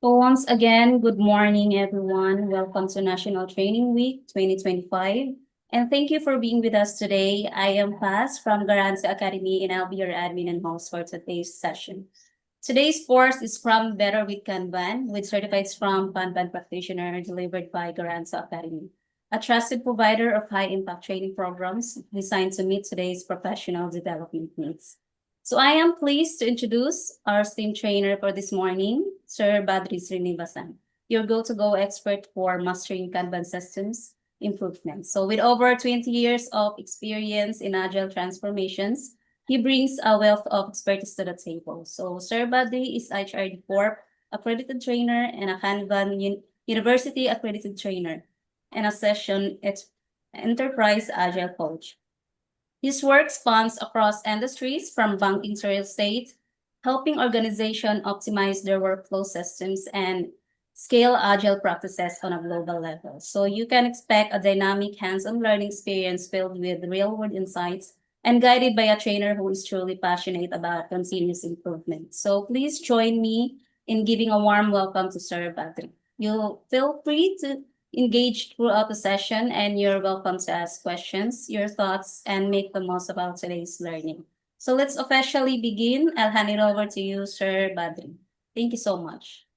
So once again, good morning, everyone. Welcome to National Training Week 2025. And thank you for being with us today. I am Paz from Garanza Academy, and I'll be your admin and host for today's session. Today's course is Scrum Better with Kanban, with certified Scrum Kanban practitioner delivered by Garanza Academy, a trusted provider of high-impact training programs designed to meet today's professional development needs. So I am pleased to introduce our STEAM trainer for this morning, Sir Badri Srinivasan, your go-to-go expert for mastering Kanban systems improvement. So with over 20 years of experience in agile transformations, he brings a wealth of expertise to the table. So Sir Badri is HRD Corp accredited trainer and a Kanban University accredited trainer and a session enterprise agile coach. His work spans across industries from banking to real estate, helping organizations optimize their workflow systems and scale agile practices on a global level. So you can expect a dynamic hands-on learning experience filled with real-world insights and guided by a trainer who is truly passionate about continuous improvement. So please join me in giving a warm welcome to Sir Badri. You feel free to engage throughout the session, and you're welcome to ask questions, your thoughts, and make the most about today's learning. So let's officially begin. I'll hand it over to you, Sir Badri. Thank you so much.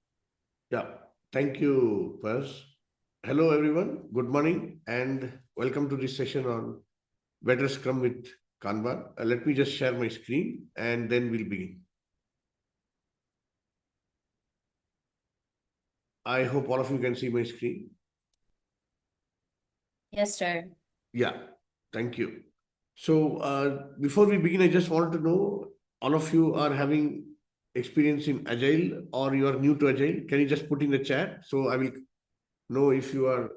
Yeah, thank you, Paz. Hello, everyone. Good morning and welcome to this session on Better Scrum with Kanban. Let me just share my screen and then we'll begin. I hope all of you can see my screen. Yes, sir. Yeah, thank you. So before we begin, I just wanted to know, all of you are having experience in Agile or you are new to Agile. Can you just put in the chat so I will know if you are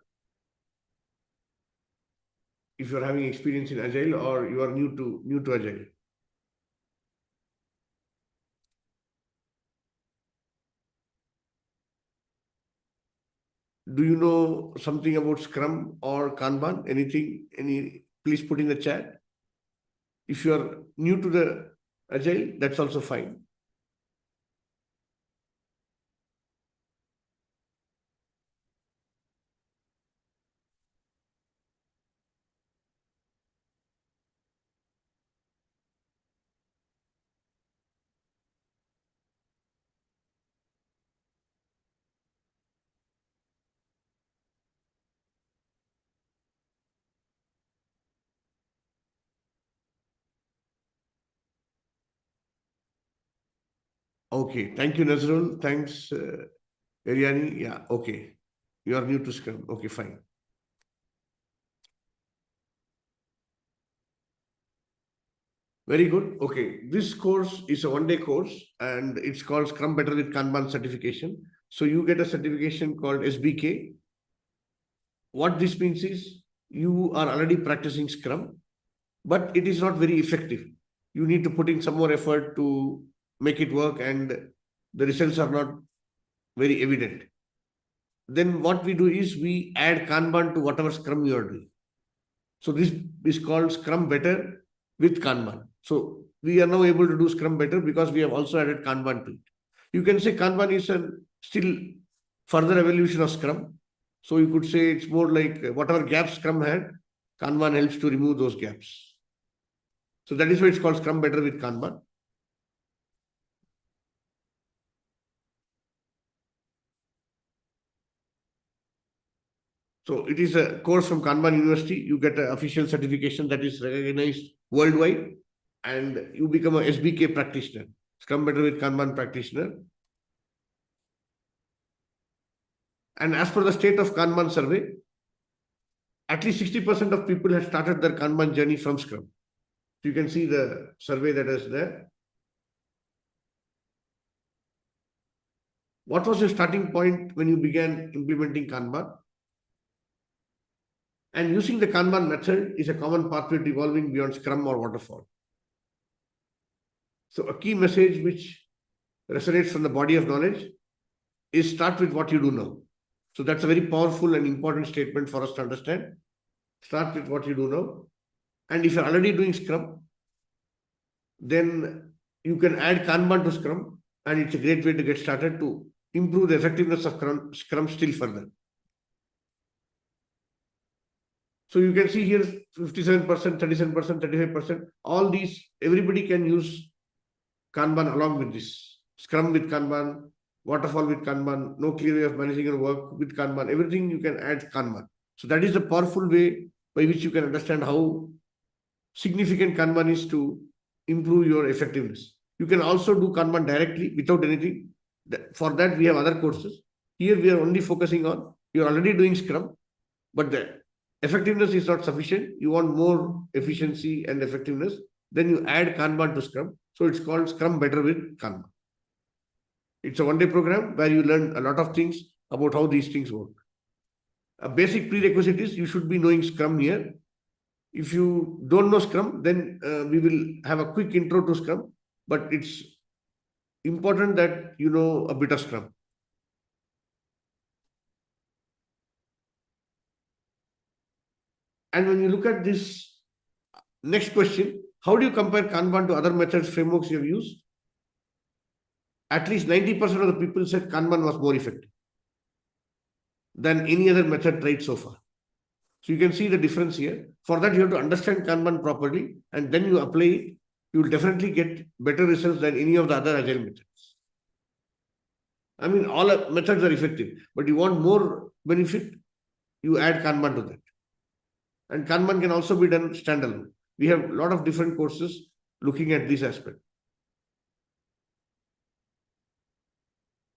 having experience in Agile or you are new to Agile. Do you know something about Scrum or Kanban? Anything? Please put in the chat. If you are new to the Agile, that's also fine. Okay. Thank you, Nazrul. Thanks, Ariani. Yeah. Okay. You are new to Scrum. Okay, fine. Very good. Okay. This course is a one-day course and it's called Scrum Better with Kanban certification. So you get a certification called SBK. What this means is you are already practicing Scrum, but it is not very effective. You need to put in some more effort to make it work and the results are not very evident. Then what we do is we add Kanban to whatever Scrum you are doing. So this is called Scrum Better with Kanban. So we are now able to do Scrum Better because we have also added Kanban to it. You can say Kanban is a still further evolution of Scrum. So you could say it's more like whatever gaps Scrum had, Kanban helps to remove those gaps. So that is why it's called Scrum Better with Kanban. So it is a course from Kanban University. You get an official certification that is recognized worldwide and you become a SBK practitioner, Scrum Better with Kanban practitioner. And as per the state of Kanban survey, at least 60% of people have started their Kanban journey from Scrum. So you can see the survey that is there. What was your starting point when you began implementing Kanban? And using the Kanban method is a common pathway to evolving beyond Scrum or Waterfall. So a key message which resonates from the body of knowledge is start with what you do now. So that's a very powerful and important statement for us to understand. Start with what you do now. And if you're already doing Scrum, then you can add Kanban to Scrum and it's a great way to get started to improve the effectiveness of Scrum still further. So you can see here 57%, 37%, 35%. All these, everybody can use Kanban along with this. Scrum with Kanban, waterfall with Kanban, no clear way of managing your work with Kanban. Everything you can add Kanban. So that is the powerful way by which you can understand how significant Kanban is to improve your effectiveness. You can also do Kanban directly without anything. For that, we have other courses. Here we are only focusing on, you are already doing Scrum, but the effectiveness is not sufficient. You want more efficiency and effectiveness. Then you add Kanban to Scrum. So it's called Scrum Better with Kanban. It's a one-day program where you learn a lot of things about how these things work. A basic prerequisite is you should be knowing Scrum here. If you don't know Scrum, then we will have a quick intro to Scrum, but it's important that you know a bit of Scrum. And when you look at this next question, how do you compare Kanban to other methods, frameworks you have used? At least 90% of the people said Kanban was more effective than any other method tried so far. So you can see the difference here. For that, you have to understand Kanban properly, and then you apply it. You will definitely get better results than any of the other agile methods. I mean, all methods are effective, but you want more benefit, you add Kanban to that. And Kanban can also be done standalone. We have a lot of different courses looking at this aspect.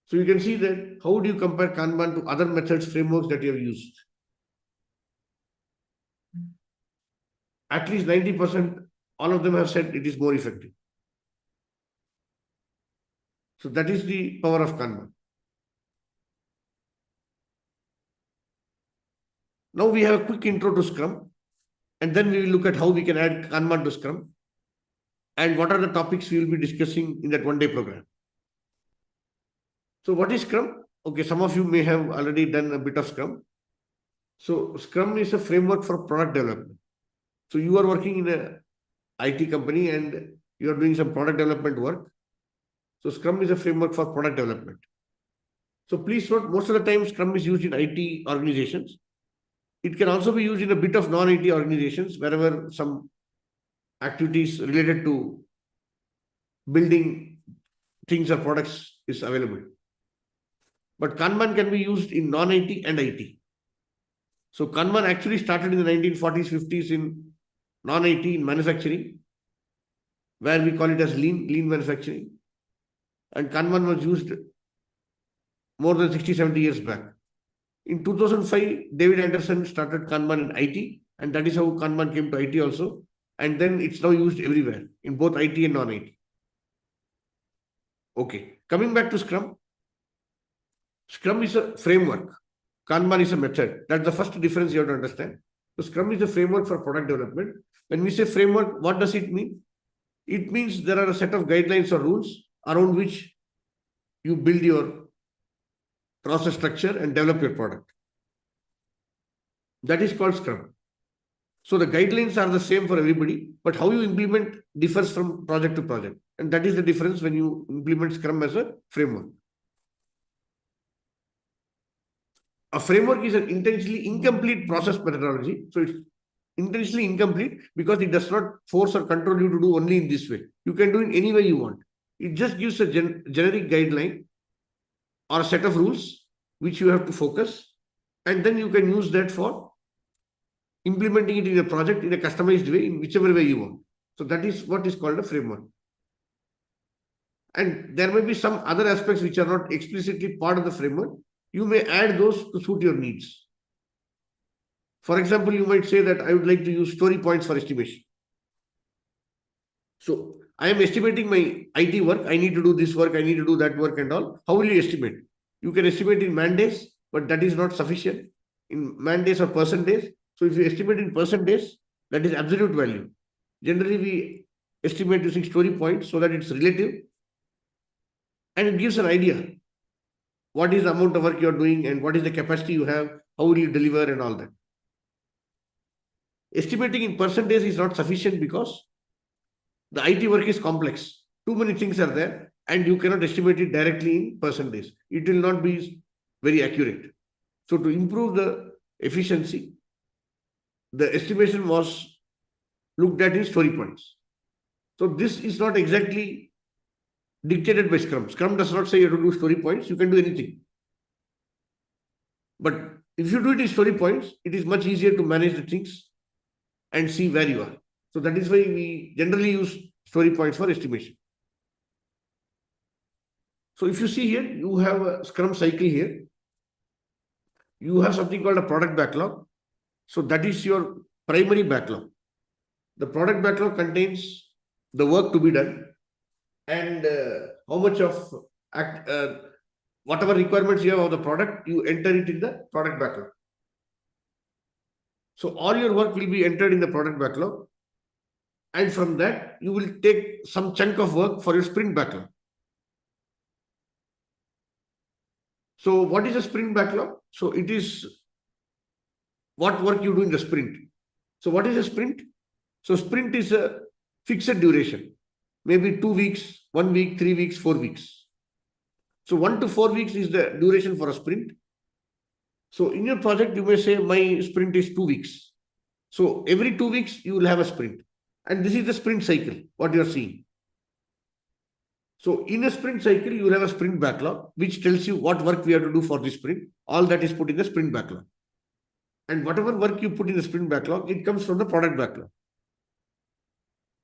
So you can see that how do you compare Kanban to other methods, frameworks that you have used? At least 90%, all of them have said it is more effective. So that is the power of Kanban. Now we have a quick intro to Scrum, and then we will look at how we can add Kanban to Scrum and what are the topics we will be discussing in that one-day program. So what is Scrum? Okay, some of you may have already done a bit of Scrum. So Scrum is a framework for product development. So you are working in an IT company and you are doing some product development work. So Scrum is a framework for product development. So please note, most of the time Scrum is used in IT organizations. It can also be used in a bit of non-IT organizations wherever some activities related to building things or products is available. But Kanban can be used in non-IT and IT. So Kanban actually started in the 1940s, 50s in non-IT, in manufacturing, where we call it as lean manufacturing. And Kanban was used more than 60, 70 years back. In 2005, David Anderson started Kanban in IT, and that is how Kanban came to IT also. And then it's now used everywhere, in both IT and non-IT. Okay, coming back to Scrum. Scrum is a framework. Kanban is a method. That's the first difference you have to understand. So Scrum is a framework for product development. When we say framework, what does it mean? It means there are a set of guidelines or rules around which you build your process structure and develop your product. That is called Scrum. So the guidelines are the same for everybody, but how you implement differs from project to project. And that is the difference when you implement Scrum as a framework. A framework is an intentionally incomplete process methodology. So it's intentionally incomplete because it does not force or control you to do only in this way. You can do it any way you want. It just gives a generic guideline or a set of rules which you have to focus, and then you can use that for implementing it in a project in a customized way, in whichever way you want. So that is what is called a framework. And there may be some other aspects which are not explicitly part of the framework. You may add those to suit your needs. For example, you might say that I would like to use story points for estimation. So I am estimating my IT work. I need to do this work. I need to do that work and all. How will you estimate? You can estimate in man days, but that is not sufficient. In man days or person days. So if you estimate in person days, that is absolute value. Generally, we estimate using story points so that it's relative and it gives an idea. What is the amount of work you're doing and what is the capacity you have? How will you deliver and all that? Estimating in person days is not sufficient because the IT work is complex. Too many things are there and you cannot estimate it directly in percentage. It will not be very accurate. So to improve the efficiency, the estimation was looked at in story points. So this is not exactly dictated by Scrum. Scrum does not say you have to do story points. You can do anything. But if you do it in story points, it is much easier to manage the things and see where you are. So that is why we generally use story points for estimation. So if you see here, you have a Scrum cycle here. You have something called a product backlog. So that is your primary backlog. The product backlog contains the work to be done and how much of whatever requirements you have of the product, you enter it in the product backlog. So all your work will be entered in the product backlog. And from that, you will take some chunk of work for your sprint backlog. So what is a sprint backlog? So it is what work you do in the sprint. So what is a sprint? So sprint is a fixed duration, maybe 2 weeks, 1 week, 3 weeks, 4 weeks. So 1 to 4 weeks is the duration for a sprint. So in your project, you may say my sprint is 2 weeks. So every 2 weeks, you will have a sprint. And this is the sprint cycle, what you are seeing. So in a sprint cycle, you will have a sprint backlog, which tells you what work we have to do for this sprint. All that is put in the sprint backlog. And whatever work you put in the sprint backlog, it comes from the product backlog.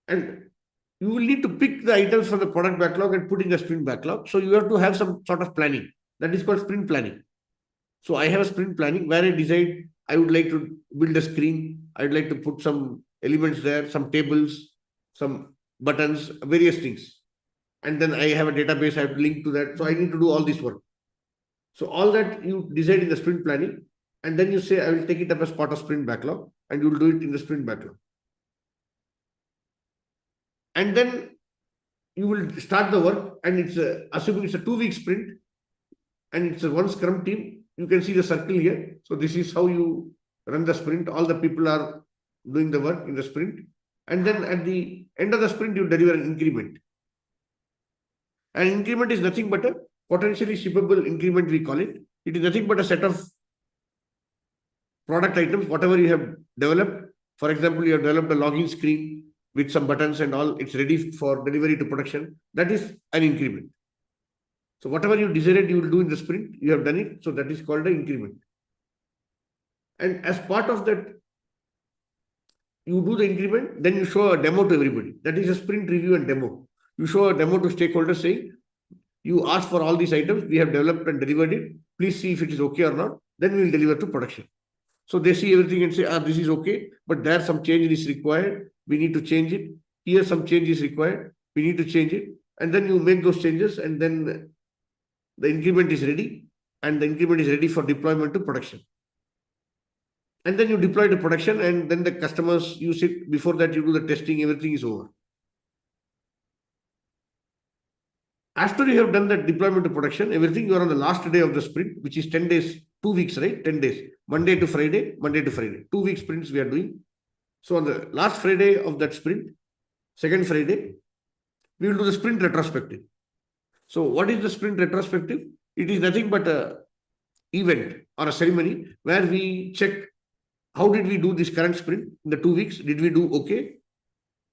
And you will need to pick the items from the product backlog and put in the sprint backlog. So you have to have some sort of planning. That is called sprint planning. So I have a sprint planning where I decide I would like to build a screen. I would like to put some elements there, some tables, some buttons, various things. And then I have a database, I have to link to that. So I need to do all this work. So all that you decide in the sprint planning. And then you say, I will take it up as part of sprint backlog and you will do it in the sprint backlog. And then you will start the work and it's assuming it's a 2-week sprint and it's a one Scrum team. You can see the circle here. So this is how you run the sprint. All the people are doing the work in the sprint. And then at the end of the sprint, you deliver an increment. An increment is nothing but a potentially shippable increment, we call it. It is nothing but a set of product items, whatever you have developed. For example, you have developed a login screen with some buttons and all, it's ready for delivery to production. That is an increment. So whatever you decided you will do in the sprint, you have done it. So that is called an increment. And as part of that, you do the increment, then you show a demo to everybody. That is a sprint review and demo. You show a demo to stakeholders saying, you asked for all these items, we have developed and delivered it. Please see if it is okay or not. Then we will deliver to production. So they see everything and say, this is okay, but there some change is required. We need to change it. Here some change is required. We need to change it. And then you make those changes and then the increment is ready and the increment is ready for deployment to production. And then you deploy to production and then the customers use it. Before that, you do the testing, everything is over. After you have done that deployment to production, everything, you are on the last day of the sprint, which is 10 days, 2 weeks, right? 10 days, Monday to Friday, Monday to Friday. 2 week sprints we are doing. So on the last Friday of that sprint, second Friday, we will do the sprint retrospective. So what is the sprint retrospective? It is nothing but a event or a ceremony where we check how did we do this current sprint in the 2 weeks? Did we do okay?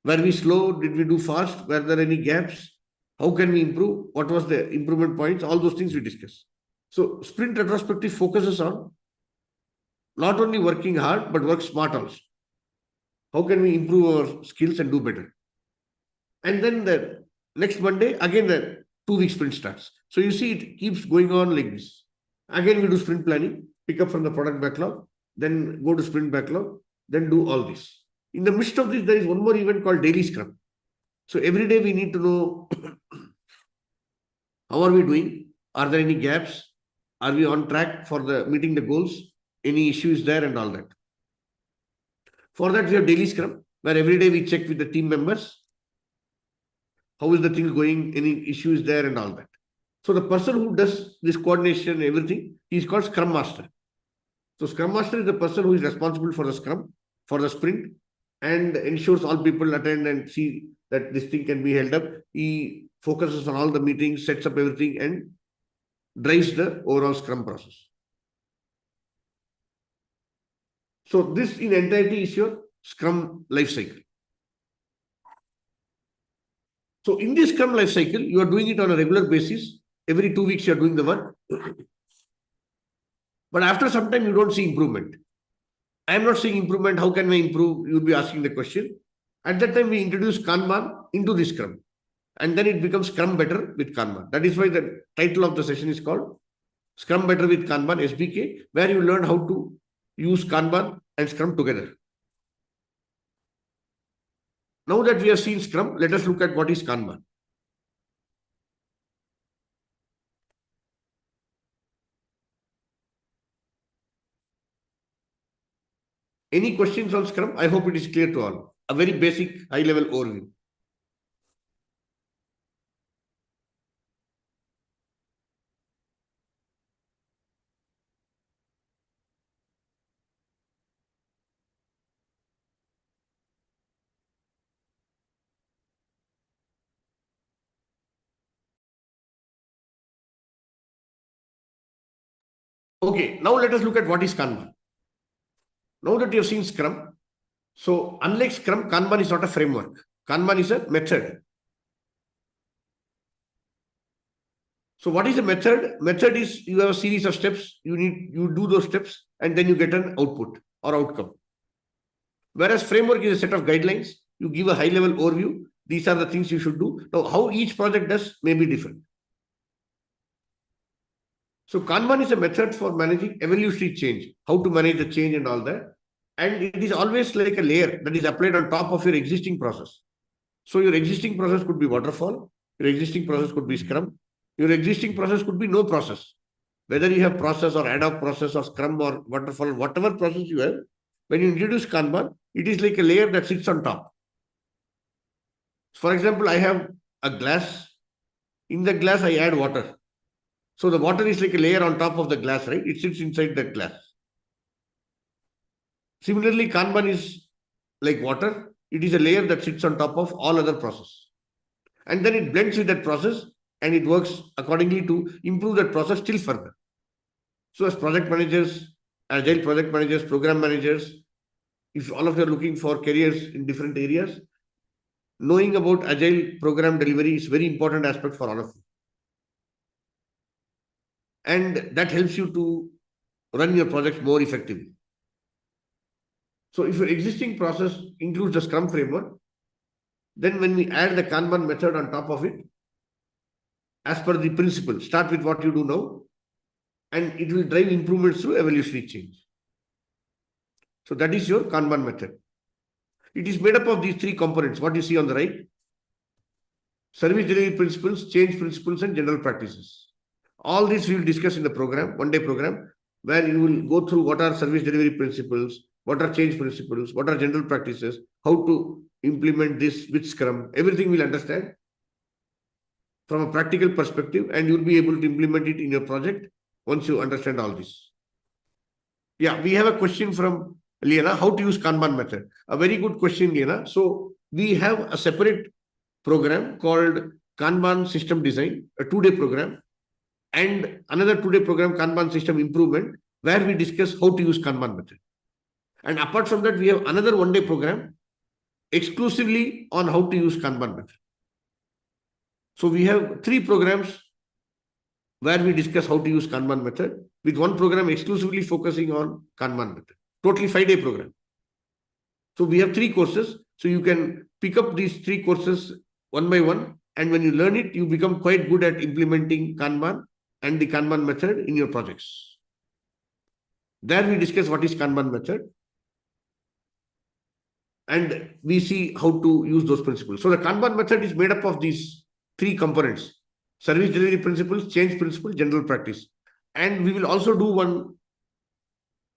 Were we slow? Did we do fast? Were there any gaps? How can we improve? What was the improvement points? All those things we discuss. So sprint retrospective focuses on not only working hard, but work smart also. How can we improve our skills and do better? And then the next Monday, again the 2 week sprint starts. So you see it keeps going on like this. Again we do sprint planning, pick up from the product backlog, then go to sprint backlog, then do all this. In the midst of this, there is one more event called daily Scrum. So every day we need to know how are we doing? Are there any gaps? Are we on track for the meeting the goals? Any issues there and all that. For that, we have daily Scrum, where every day we check with the team members. How is the thing going? Any issues there and all that. So the person who does this coordination and everything, he is called Scrum Master. So Scrum Master is the person who is responsible for the Scrum, for the sprint. and ensures all people attend and see that this thing can be held up. He focuses on all the meetings, sets up everything, and drives the overall Scrum process. So this in entirety is your Scrum life cycle. So in this Scrum life cycle, you are doing it on a regular basis. Every 2 weeks, you are doing the work. But after some time, you don't see improvement. I am not seeing improvement. How can we improve? You'll be asking the question. At that time, we introduce Kanban into the Scrum. And then it becomes Scrum Better with Kanban. That is why the title of the session is called Scrum Better with Kanban, SBK, where you learn how to use Kanban and Scrum together. Now that we have seen Scrum, let us look at what is Kanban. Any questions on Scrum? I hope it is clear to all. A very basic, high-level overview. Okay, now let us look at what is Kanban. Now that you have seen Scrum, so unlike Scrum, Kanban is not a framework. Kanban is a method. So what is a method? Method is you have a series of steps. You do those steps and then you get an output or outcome. Whereas framework is a set of guidelines. You give a high-level overview. These are the things you should do. Now, how each project does may be different. So Kanban is a method for managing evolutionary change, how to manage the change and all that. And it is always like a layer that is applied on top of your existing process. So your existing process could be waterfall, your existing process could be Scrum, your existing process could be no process. Whether you have process or ad hoc process or Scrum or waterfall, whatever process you have, when you introduce Kanban, it is like a layer that sits on top. For example, I have a glass. In the glass, I add water. So the water is like a layer on top of the glass, right? It sits inside the glass. Similarly, Kanban is like water. It is a layer that sits on top of all other process. And then it blends with that process and it works accordingly to improve that process still further. So as project managers, agile project managers, program managers, if all of you are looking for careers in different areas, knowing about agile program delivery is very important aspect for all of you. And that helps you to run your projects more effectively. So if your existing process includes the Scrum framework, then when we add the Kanban method on top of it, as per the principle, start with what you do now, and it will drive improvements through evolutionary change. So that is your Kanban method. It is made up of these three components, what you see on the right: service delivery principles, change principles, and general practices. All this we will discuss in the program, one-day program, where you will go through what are service delivery principles, what are change principles, what are general practices, how to implement this with Scrum. Everything we'll understand from a practical perspective, and you'll be able to implement it in your project once you understand all this. Yeah, we have a question from Liana, how to use Kanban method. A very good question, Liana. So we have a separate program called Kanban System Design, a 2-day program, and another 2-day program, Kanban System Improvement, where we discuss how to use Kanban method. And apart from that, we have another 1-day program exclusively on how to use Kanban method. So we have 3 programs where we discuss how to use Kanban method, with one program exclusively focusing on Kanban method. Totally 5-day program. So we have 3 courses. So you can pick up these 3 courses one by one. And when you learn it, you become quite good at implementing Kanban and the Kanban method in your projects. There we discuss what is Kanban method. And we see how to use those principles. So the Kanban method is made up of these 3 components: service delivery principles, change principle, general practice. And we will also do one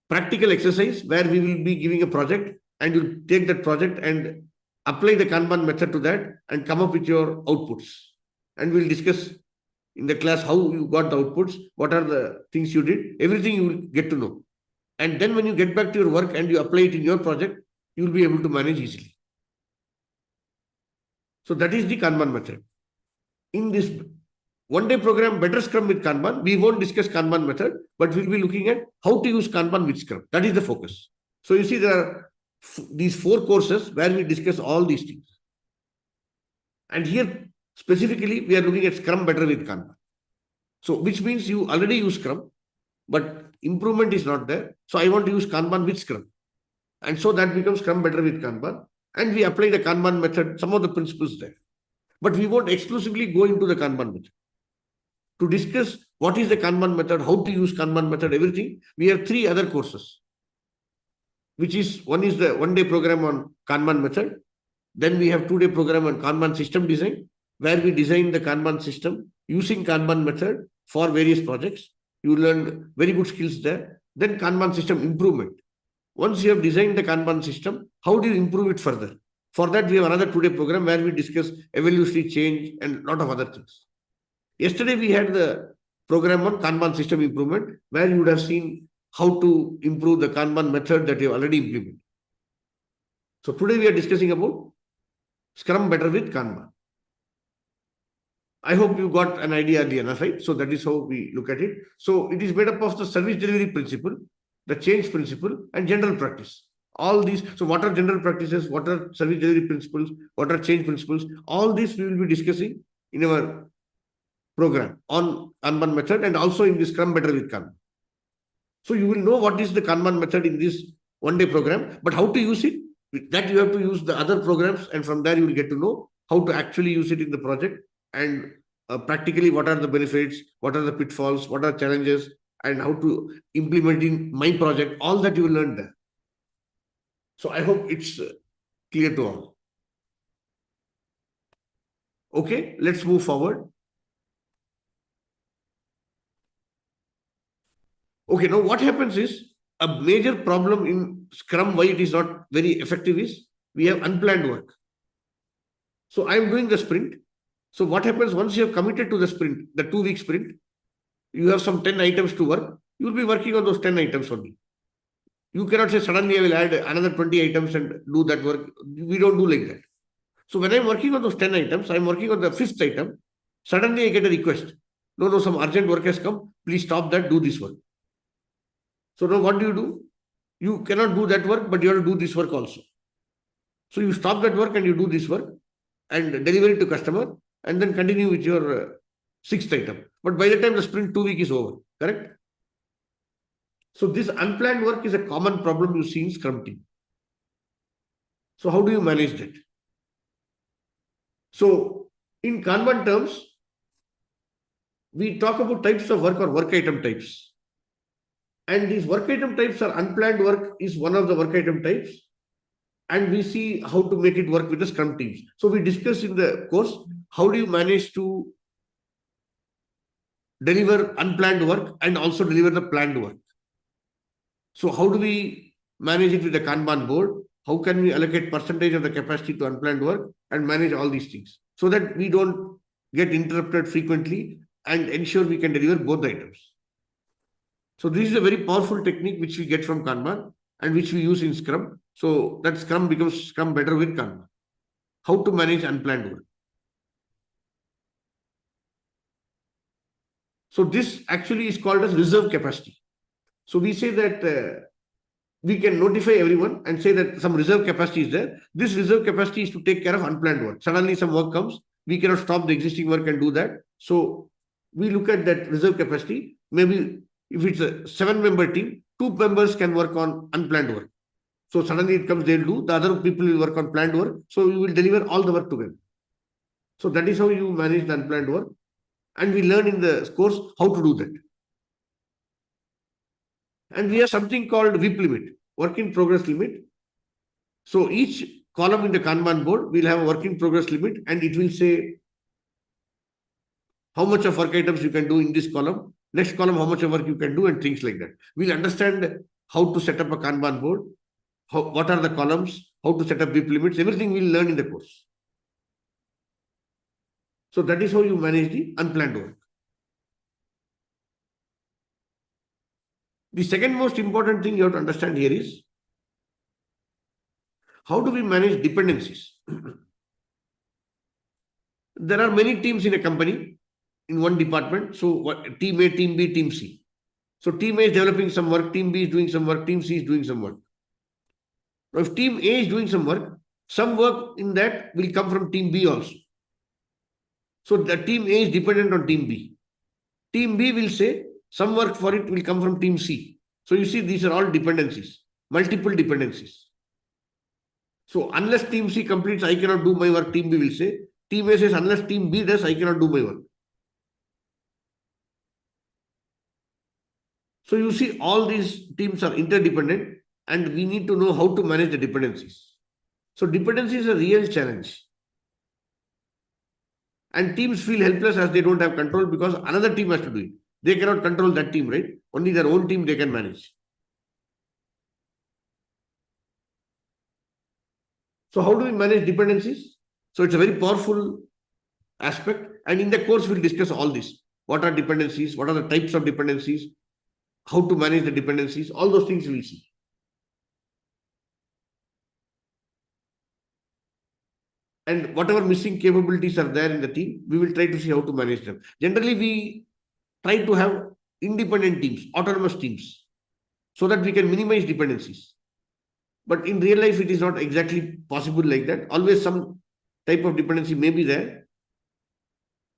practical exercise where we will be giving a project, and you take that project and apply the Kanban method to that and come up with your outputs. And we'll discuss in the class how you got the outputs, what are the things you did, everything you will get to know. And then when you get back to your work and you apply it in your project, you will be able to manage easily. So that is the Kanban method. In this one-day program, Better Scrum with Kanban, we won't discuss Kanban method, but we'll be looking at how to use Kanban with Scrum. That is the focus. So you see, there are these 4 courses where we discuss all these things. And here, specifically, we are looking at Scrum Better with Kanban. So which means you already use Scrum, but improvement is not there. So I want to use Kanban with Scrum. And so that becomes Scrum Better with Kanban. And we apply the Kanban method, some of the principles there. But we won't exclusively go into the Kanban method. To discuss what is the Kanban method, how to use Kanban method, everything, we have 3 other courses, which is one is the one-day program on Kanban method. Then we have 2-day program on Kanban system design, where we design the Kanban system using Kanban method for various projects. You learn very good skills there. Then Kanban system improvement. Once you have designed the Kanban system, how do you improve it further? For that, we have another 2-day program where we discuss evolutionary change and a lot of other things. Yesterday, we had the program on Kanban system improvement, where you would have seen how to improve the Kanban method that you have already implemented. So today we are discussing about Scrum Better with Kanban. I hope you got an idea, Diana, right? So that is how we look at it. So it is made up of the service delivery principle, the change principle, and general practice. All these, so what are general practices, what are service delivery principles, what are change principles, all these we will be discussing in our program on Kanban method and also in this Scrum Better with Kanban. So you will know what is the Kanban method in this one-day program, but how to use it, that you have to use the other programs, and from there you will get to know how to actually use it in the project and practically what are the benefits, what are the pitfalls, what are challenges, and how to implement in my project. All that you will learn there. So I hope it's clear to all. Okay, let's move forward. Okay, now what happens is a major problem in Scrum, why it is not very effective is we have unplanned work. So I am doing the sprint. So what happens once you have committed to the sprint, the 2-week sprint, you have some 10 items to work, you will be working on those 10 items only. You cannot say suddenly I will add another 20 items and do that work. We don't do like that. So when I'm working on those 10 items, I'm working on the 5th item. Suddenly I get a request. No, some urgent work has come. Please stop that, do this work. So now what do? You cannot do that work, but you have to do this work also. So you stop that work and you do this work and deliver it to customer and then continue with your 6th item. But by the time the sprint 2-week is over, correct? So this unplanned work is a common problem you see in Scrum team. So how do you manage that? So in Kanban terms, we talk about types of work or work item types. And these work item types are unplanned work is one of the work item types. And we see how to make it work with the Scrum teams. So we discuss in the course, how do you manage to deliver unplanned work and also deliver the planned work? So how do we manage it with the Kanban board? How can we allocate percentage of the capacity to unplanned work and manage all these things so that we don't get interrupted frequently and ensure we can deliver both the items. So this is a very powerful technique which we get from Kanban and which we use in Scrum. So that Scrum becomes Scrum Better with Kanban. How to manage unplanned work. So this actually is called as reserve capacity. So we say that we can notify everyone and say that some reserve capacity is there. This reserve capacity is to take care of unplanned work. Suddenly some work comes, we cannot stop the existing work and do that. So we look at that reserve capacity. Maybe if it's a 7-member team, 2 members can work on unplanned work. So suddenly it comes, they'll do, the other people will work on planned work. So you will deliver all the work together. So that is how you manage the unplanned work. And we learn in the course how to do that. And we have something called WIP limit, work in progress limit. So each column in the Kanban board will have a work in progress limit and it will say how much of work items you can do in this column, next column, how much of work you can do and things like that. We'll understand how to set up a Kanban board, what are the columns, how to set up WIP limits, everything we'll learn in the course. So that is how you manage the unplanned work. The second most important thing you have to understand here is How do we manage dependencies? There are many teams in a company in one department. So team A, team B, team C. So team A is developing some work, team B is doing some work, team C is doing some work. Now, if team A is doing some work in that will come from team B also. So the team A is dependent on team B. Team B will say some work for it will come from team C. So you see, these are all dependencies, multiple dependencies. So unless team C completes, I cannot do my work, team B will say. Team A says, unless team B does, I cannot do my work. So you see, all these teams are interdependent and we need to know how to manage the dependencies. So dependency is a real challenge. And teams feel helpless as they don't have control because another team has to do it. They cannot control that team, right? Only their own team they can manage. So how do we manage dependencies? So it's a very powerful aspect. And in the course, we'll discuss all this. What are dependencies? What are the types of dependencies? How to manage the dependencies? All those things we'll see. And whatever missing capabilities are there in the team, we will try to see how to manage them. Generally, we try to have independent teams, autonomous teams, so that we can minimize dependencies. But in real life, it is not exactly possible like that. Always some type of dependency may be there.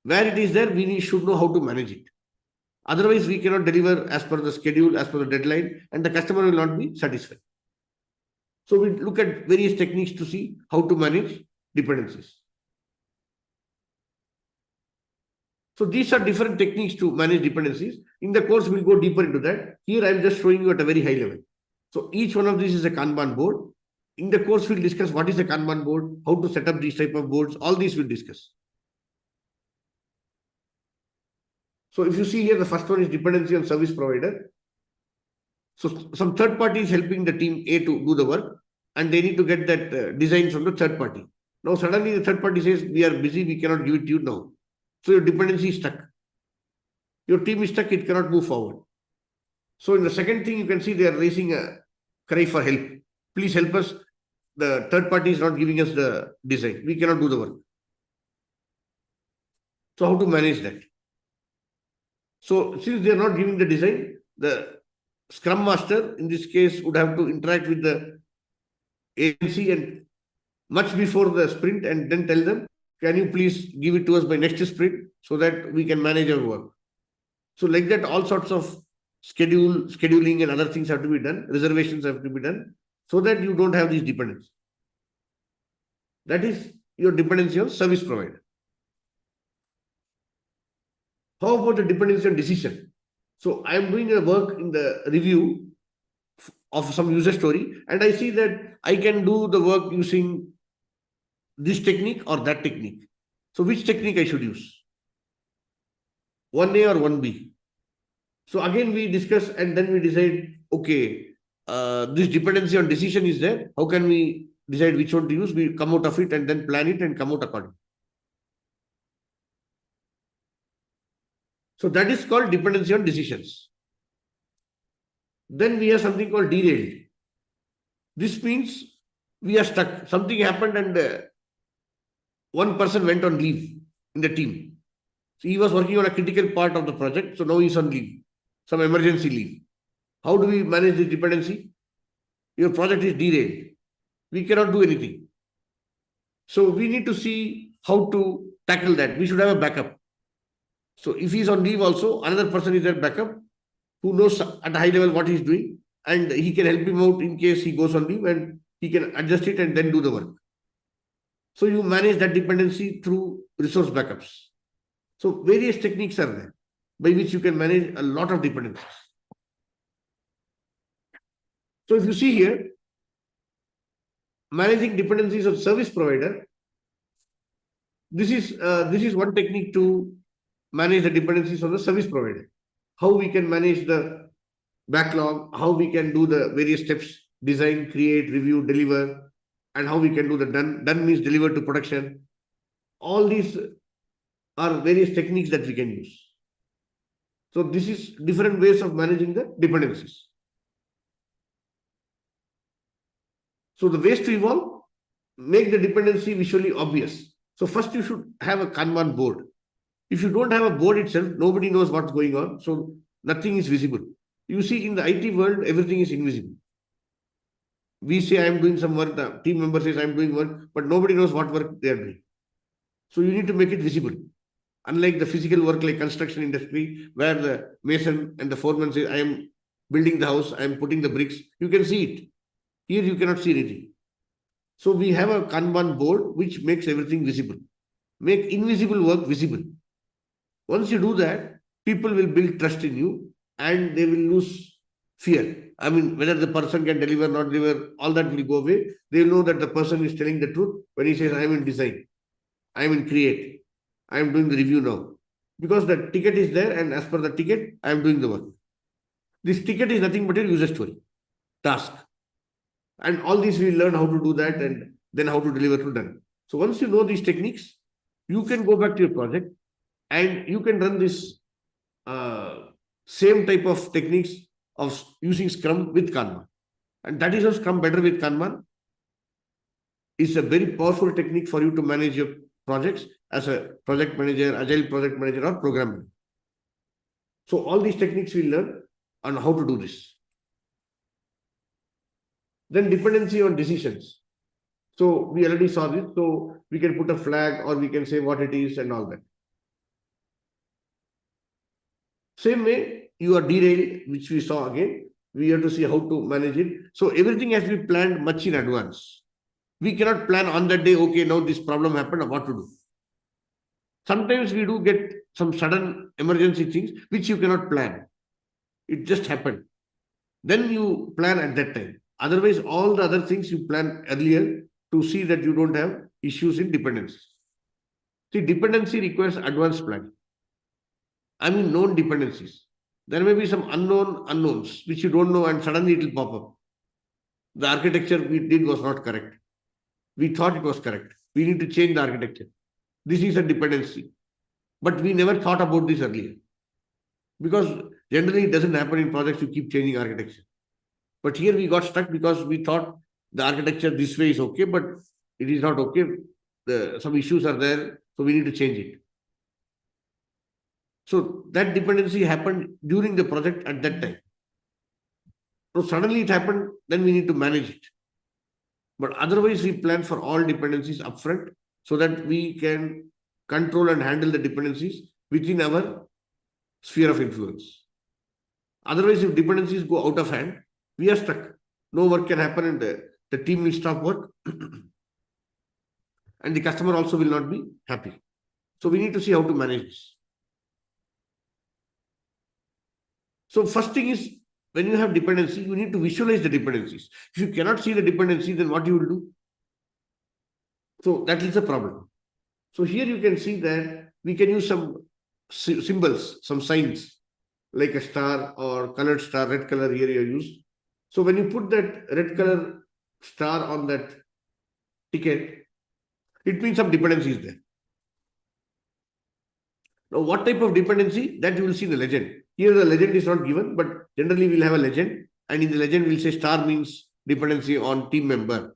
Where it is there, we should know how to manage it. Otherwise, we cannot deliver as per the schedule, as per the deadline, and the customer will not be satisfied. So we look at various techniques to see how to manage dependencies. So these are different techniques to manage dependencies. In the course, we'll go deeper into that. Here, I'm just showing you at a very high level. So each one of these is a Kanban board. In the course, we'll discuss what is a Kanban board, how to set up these type of boards. All these we'll discuss. So if you see here, the first one is dependency on service provider. So some third party is helping the team A to do the work, and they need to get that design from the third party. Now suddenly the third party says, we are busy, we cannot give it to you now. So your dependency is stuck. Your team is stuck, it cannot move forward. So in the second thing, you can see they are raising a cry for help. Please help us. The third party is not giving us the design. We cannot do the work. So how to manage that? So since they are not giving the design, the Scrum Master in this case would have to interact with the agency and much before the sprint and then tell them, can you please give it to us by next sprint so that we can manage our work. So like that, all sorts of scheduling and other things have to be done. Reservations have to be done so that you don't have these dependencies. That is your dependency on service provider. How about the dependency on decision? So I am doing a work in the review of some user story, and I see that I can do the work using this technique or that technique. So which technique I should use? 1A or 1B? So again, we discuss and then we decide, okay, this dependency on decision is there. How can we decide which one to use? We come out of it and then plan it and come out accordingly. So that is called dependency on decisions. Then we have something called derailed. This means we are stuck. Something happened and one person went on leave in the team. So he was working on a critical part of the project. So now he's on leave, some emergency leave. How do we manage this dependency? Your project is derailed. We cannot do anything. So we need to see how to tackle that. We should have a backup. So if he's on leave also, another person is at backup who knows at a high level what he's doing, and he can help him out in case he goes on leave, and he can adjust it and then do the work. So you manage that dependency through resource backups. So various techniques are there by which you can manage a lot of dependencies. So if you see here, managing dependencies of service provider, this is one technique to manage the dependencies on the service provider. How we can manage the backlog, how we can do the various steps, design, create, review, deliver, and how we can do the done. Done means deliver to production. All these are various techniques that we can use. So this is different ways of managing the dependencies. So the ways to evolve, make the dependency visually obvious. So first you should have a Kanban board. If you don't have a board itself, nobody knows what's going on. So nothing is visible. You see, in the IT world, everything is invisible. We say I'm doing some work, the team member says I'm doing work, but nobody knows what work they are doing. So you need to make it visible. Unlike the physical work like construction industry, where the mason and the foreman say, I am building the house, I am putting the bricks, you can see it. Here you cannot see anything. So we have a Kanban board which makes everything visible. Make invisible work visible. Once you do that, people will build trust in you and they will lose fear. I mean, whether the person can deliver, not deliver, all that will go away. They will know that the person is telling the truth when he says, I am in design, I am in create, I am doing the review now. Because the ticket is there, and as per the ticket, I am doing the work. This ticket is nothing but a user story, task. And all these we learn how to do that and then how to deliver to them. So once you know these techniques, you can go back to your project and you can run this same type of techniques of using Scrum with Kanban. And that is how Scrum Better with Kanban is a very powerful technique for you to manage your projects as a project manager, agile project manager, or programmer. So all these techniques we learn on how to do this. Then dependency on decisions. So we already saw this. So we can put a flag or we can say what it is and all that. Same way, you are derailed, which we saw again. We have to see how to manage it. So everything has to be planned much in advance. We cannot plan on that day, okay, now this problem happened, what to do. Sometimes we do get some sudden emergency things which you cannot plan. It just happened. Then you plan at that time. Otherwise, all the other things you plan earlier to see that you don't have issues in dependency. See, dependency requires advanced planning. I mean, known dependencies. There may be some unknown unknowns which you don't know and suddenly it will pop up. The architecture we did was not correct. We thought it was correct. We need to change the architecture. This is a dependency. But we never thought about this earlier. Because generally it doesn't happen in projects, you keep changing architecture. But here we got stuck because we thought the architecture this way is okay, but it is not okay. Some issues are there, so we need to change it. So that dependency happened during the project at that time. So suddenly it happened, then we need to manage it. But otherwise, we plan for all dependencies upfront so that we can control and handle the dependencies within our sphere of influence. Otherwise, if dependencies go out of hand, we are stuck. No work can happen and the team will stop work. And the customer also will not be happy. So we need to see how to manage this. So first thing is, when you have dependency, you need to visualize the dependencies. If you cannot see the dependency, then what you will do? So that is the problem. So here you can see that we can use some symbols, some signs, like a star or colored star, red color here you use. So when you put that red color star on that ticket, it means some dependency is there. Now, what type of dependency? That you will see in the legend. Here the legend is not given, but generally we'll have a legend. And in the legend, we'll say star means dependency on team member.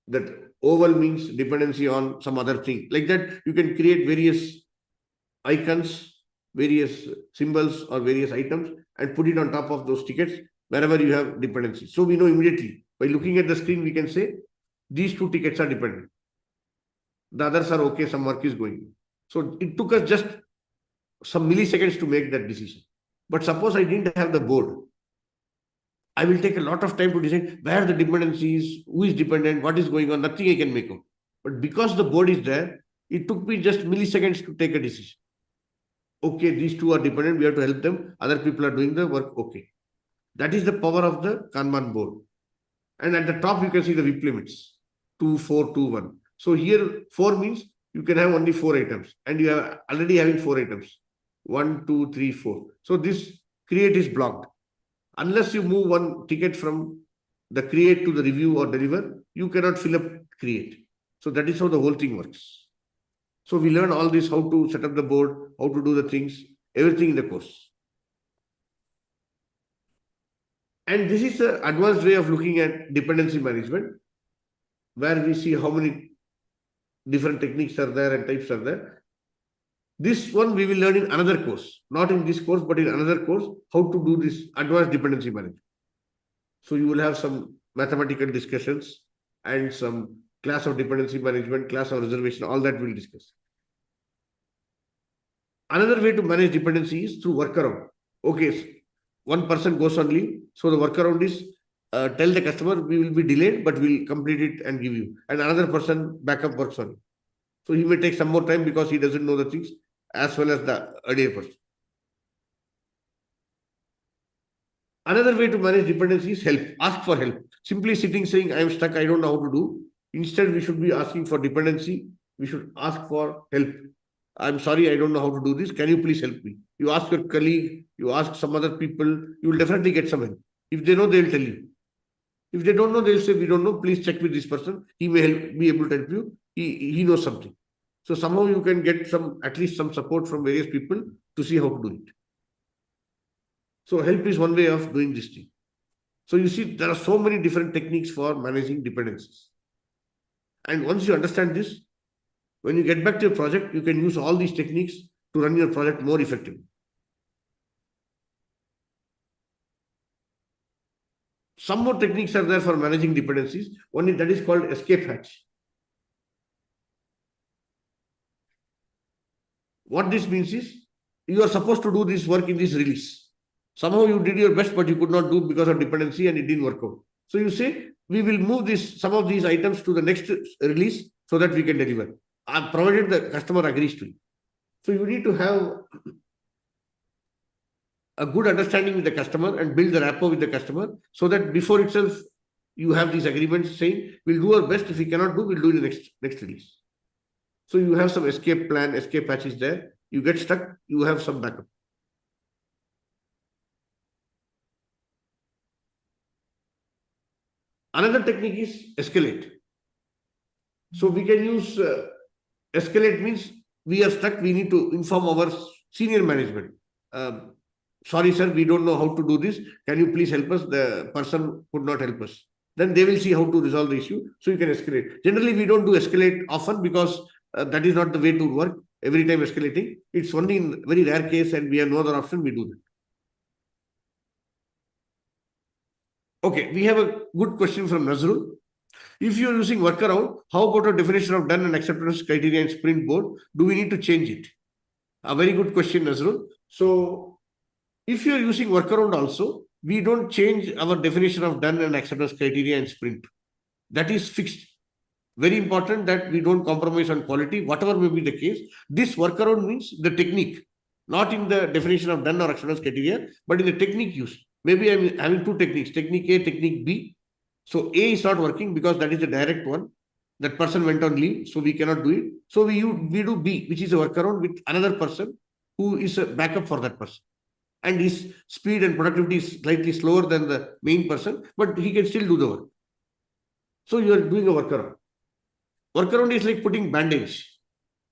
That oval means dependency on some other thing. Like that, you can create various icons, various symbols or various items and put it on top of those tickets wherever you have dependency. So we know immediately by looking at the screen, we can say these two tickets are dependent. The others are okay, some work is going. So it took us just some milliseconds to make that decision. But suppose I didn't have the board, I will take a lot of time to decide where the dependencies, who is dependent, what is going on, nothing I can make out. But because the board is there, it took me just milliseconds to take a decision. Okay, these two are dependent, we have to help them, other people are doing the work, okay. That is the power of the Kanban board. And at the top, you can see the WIP limits, 2, 4, 2, 1. So here, 4 means you can have only 4 items and you are already having 4 items. 1, 2, 3, 4. So this create is blocked. Unless you move one ticket from the create to the review or deliver, you cannot fill up create. So that is how the whole thing works. So we learn all this, how to set up the board, how to do the things, everything in the course. And this is the advanced way of looking at dependency management. where we see how many different techniques are there and types are there. This one we will learn in another course, not in this course, but in another course, how to do this advanced dependency management. So you will have some mathematical discussions and some class of dependency management, class of reservation, all that we'll discuss. Another way to manage dependency is through workaround. Okay, one person goes on leave, so the workaround is tell the customer we will be delayed, but we'll complete it and give you. And another person backup works on it. So he may take some more time because he doesn't know the things as well as the earlier person. Another way to manage dependency is help. Ask for help. Simply sitting saying, I am stuck, I don't know how to do. Instead, we should be asking for dependency. We should ask for help. I'm sorry, I don't know how to do this. Can you please help me? You ask your colleague, you ask some other people, you will definitely get some help. If they know, they'll tell you. If they don't know, they'll say, we don't know, please check with this person. He may be able to help you. He knows something. So somehow you can get at least some support from various people to see how to do it. So help is one way of doing this thing. So you see, there are so many different techniques for managing dependencies. And once you understand this, when you get back to your project, you can use all these techniques to run your project more effectively. Some more techniques are there for managing dependencies. One that is called escape hatch. What this means is, you are supposed to do this work in this release. Somehow you did your best, but you could not do because of dependency and it didn't work out. So you say, we will move some of these items to the next release so that we can deliver, provided the customer agrees to it. So you need to have a good understanding with the customer and build the rapport with the customer so that before itself, you have these agreements saying, we'll do our best. If we cannot do, we'll do in the next release. So you have some escape plan, escape patches there. You get stuck, you have some backup. Another technique is escalate. So we can use escalate means we are stuck, we need to inform our senior management. Sorry, sir, we don't know how to do this. Can you please help us? The person could not help us. Then they will see how to resolve the issue. So you can escalate. Generally, we don't do escalate often because that is not the way to work. Every time escalating, it's only in very rare case and we have no other option, we do that. Okay, we have a good question from Nazrul. If you're using workaround, how about a definition of done and acceptance criteria in sprint board? Do we need to change it? A very good question, Nazrul. So if you're using workaround also, we don't change our definition of done and acceptance criteria in sprint. That is fixed. Very important that we don't compromise on quality, whatever may be the case. This workaround means the technique, not in the definition of done or acceptance criteria, but in the technique used. Maybe I'm having two techniques, technique A, technique B. So A is not working because that is the direct one. That person went on leave, so we cannot do it. So we do B, which is a workaround with another person who is a backup for that person. And his speed and productivity is slightly slower than the main person, but he can still do the work. So you are doing a workaround. Workaround is like putting bandage.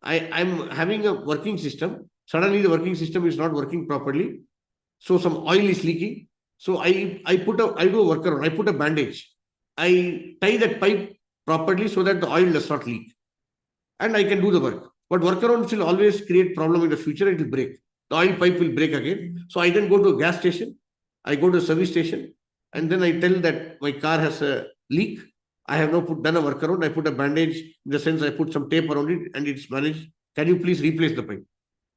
I'm having a working system. Suddenly the working system is not working properly. So some oil is leaking. So I do a workaround. I put a bandage. I tie that pipe properly so that the oil does not leak. And I can do the work. But workarounds will always create problem in the future. It will break. The oil pipe will break again. So I then go to a gas station. I go to a service station. And then I tell that my car has a leak. I have now done a workaround. I put a bandage, in the sense I put some tape around it and it's managed. Can you please replace the pipe?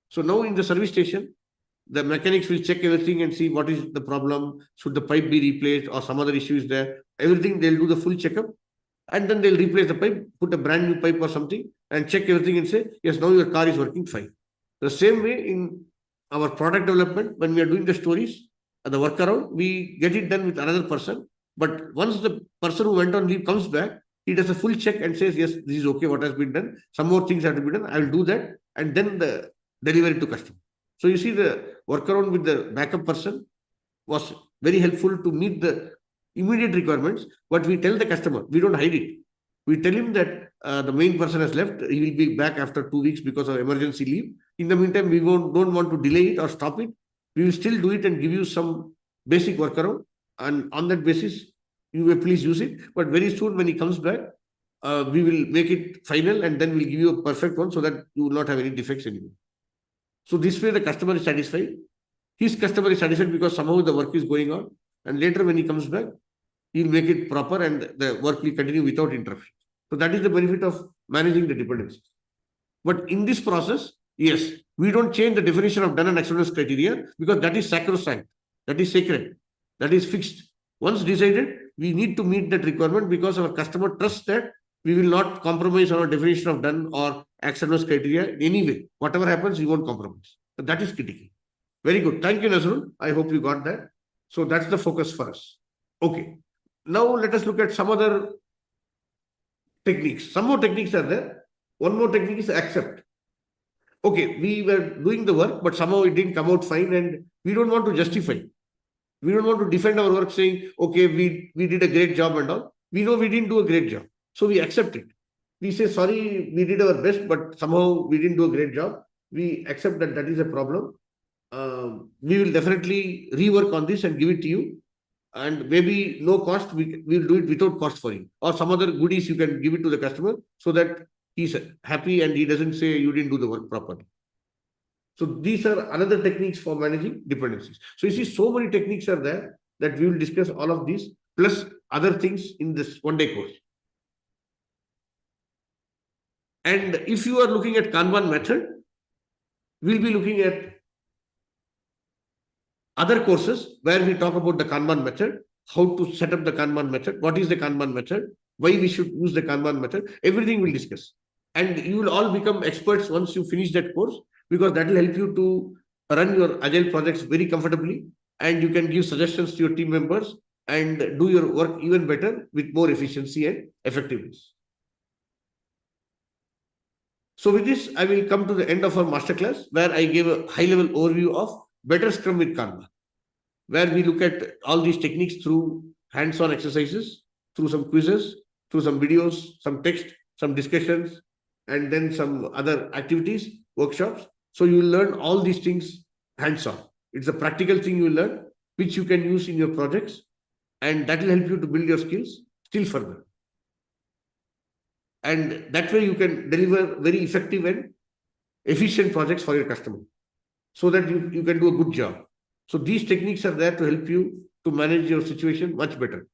So now in the service station, the mechanics will check everything and see what is the problem. Should the pipe be replaced or some other issue is there? Everything, they'll do the full checkup. And then they'll replace the pipe, put a brand new pipe or something and check everything and say, yes, now your car is working fine. The same way in our product development, when we are doing the stories, the workaround, we get it done with another person. But once the person who went on leave comes back, he does a full check and says, yes, this is okay, what has been done. Some more things have to be done. I will do that. And then deliver it to customer. So you see the workaround with the backup person was very helpful to meet the immediate requirements. But we tell the customer, we don't hide it. We tell him that the main person has left. He will be back after 2 weeks because of emergency leave. In the meantime, we don't want to delay it or stop it. We will still do it and give you some basic workaround. And on that basis, you may please use it. But very soon when he comes back, we will make it final and then we'll give you a perfect one so that you will not have any defects anymore. So this way the customer is satisfied. His customer is satisfied because somehow the work is going on. And later when he comes back, he'll make it proper and the work will continue without interruption. So that is the benefit of managing the dependencies. But in this process, yes, we don't change the definition of done and acceptance criteria because that is sacrosanct, that is sacred, that is fixed. Once decided, we need to meet that requirement because our customer trusts that we will not compromise on our definition of done or acceptance criteria in any way. Whatever happens, we won't compromise. So that is critical. Very good. Thank you, Nazrul. I hope you got that. So that's the focus for us. Okay. Now let us look at some other techniques. Some more techniques are there. One more technique is accept. Okay, we were doing the work, but somehow it didn't come out fine and we don't want to justify. We don't want to defend our work saying, okay, we did a great job and all. We know we didn't do a great job. So we accept it. We say, sorry, we did our best, but somehow we didn't do a great job. We accept that that is a problem. We will definitely rework on this and give it to you. And maybe no cost, we will do it without cost for you. Or some other goodies you can give it to the customer so that he's happy and he doesn't say you didn't do the work properly. So these are another techniques for managing dependencies. So you see, so many techniques are there that we will discuss all of these plus other things in this one-day course. And if you are looking at Kanban method, we'll be looking at other courses where we talk about the Kanban method, how to set up the Kanban method, what is the Kanban method, why we should use the Kanban method, everything we'll discuss. And you will all become experts once you finish that course, because that will help you to run your agile projects very comfortably, and you can give suggestions to your team members and do your work even better with more efficiency and effectiveness. So with this, I will come to the end of our masterclass where I gave a high-level overview of better Scrum with Kanban, where we look at all these techniques through hands-on exercises, through some quizzes, through some videos, some text, some discussions, and then some other activities, workshops. So you will learn all these things hands-on. It's a practical thing you will learn, which you can use in your projects, and that will help you to build your skills still further. And that way you can deliver very effective and efficient projects for your customer so that you can do a good job. So these techniques are there to help you to manage your situation much better.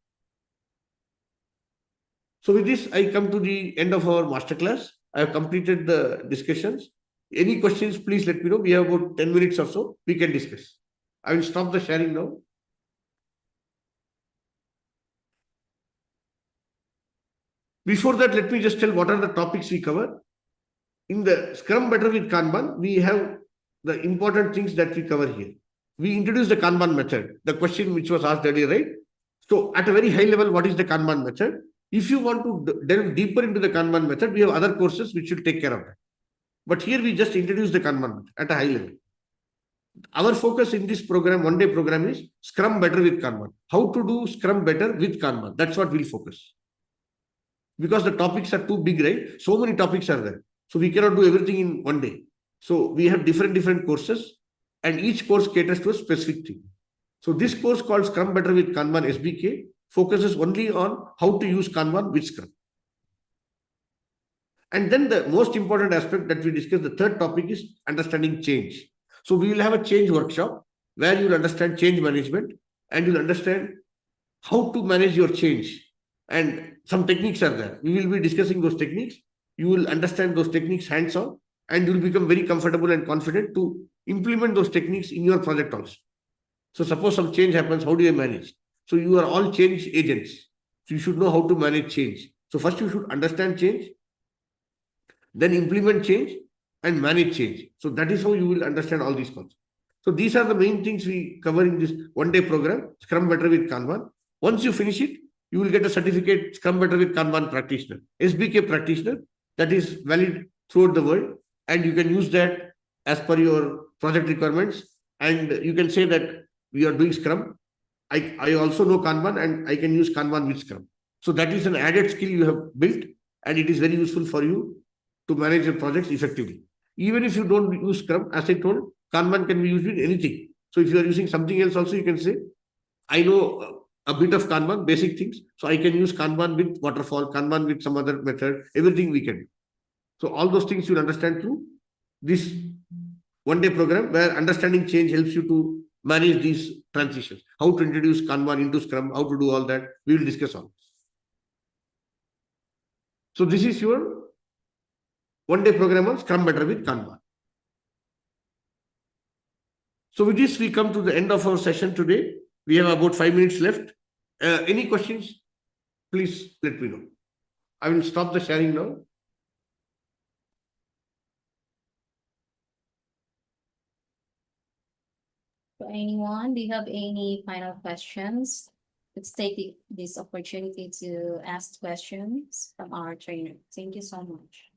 So with this, I come to the end of our masterclass. I have completed the discussions. Any questions, please let me know. We have about 10 minutes or so. We can discuss. I will stop the sharing now. Before that, let me just tell what are the topics we cover. In the Scrum Better with Kanban, we have the important things that we cover here. We introduce the Kanban method, the question which was asked earlier, right? So at a very high level, what is the Kanban method? If you want to delve deeper into the Kanban method, we have other courses which will take care of that. But here we just introduce the Kanban method at a high level. Our focus in this program, one-day program, is Scrum Better with Kanban. How to do Scrum Better with Kanban. That's what we'll focus. Because the topics are too big, right? So many topics are there. So we cannot do everything in one day. So we have different courses, and each course caters to a specific thing. So this course called Scrum Better with Kanban SBK focuses only on how to use Kanban with Scrum. And then the most important aspect that we discuss, the third topic, is understanding change. So we will have a change workshop where you will understand change management and you'll understand how to manage your change. And some techniques are there. We will be discussing those techniques. You will understand those techniques hands-on, and you will become very comfortable and confident to implement those techniques in your project also. So suppose some change happens, how do you manage? So you are all change agents. So you should know how to manage change. So first you should understand change, then implement change and manage change. So that is how you will understand all these concepts. So these are the main things we cover in this one-day program, Scrum Better with Kanban. Once you finish it, you will get a certificate, Scrum Better with Kanban Practitioner, SBK Practitioner, that is valid throughout the world. And you can use that as per your project requirements. And you can say that we are doing Scrum. I also know Kanban and I can use Kanban with Scrum. So that is an added skill you have built, and it is very useful for you to manage your projects effectively. Even if you don't use Scrum, as I told, Kanban can be used with anything. So if you are using something else also, you can say, I know a bit of Kanban, basic things. So I can use Kanban with waterfall, Kanban with some other method, everything we can do. So all those things you'll understand through this one-day program where understanding change helps you to manage these transitions. How to introduce Kanban into Scrum, how to do all that, we will discuss all. So this is your one-day program on Scrum Better with Kanban. So with this, we come to the end of our session today. We have about 5 minutes left. Any questions? Please let me know. I will stop the sharing now. For anyone, do you have any final questions? Let's take this opportunity to ask questions from our trainer. Thank you so much.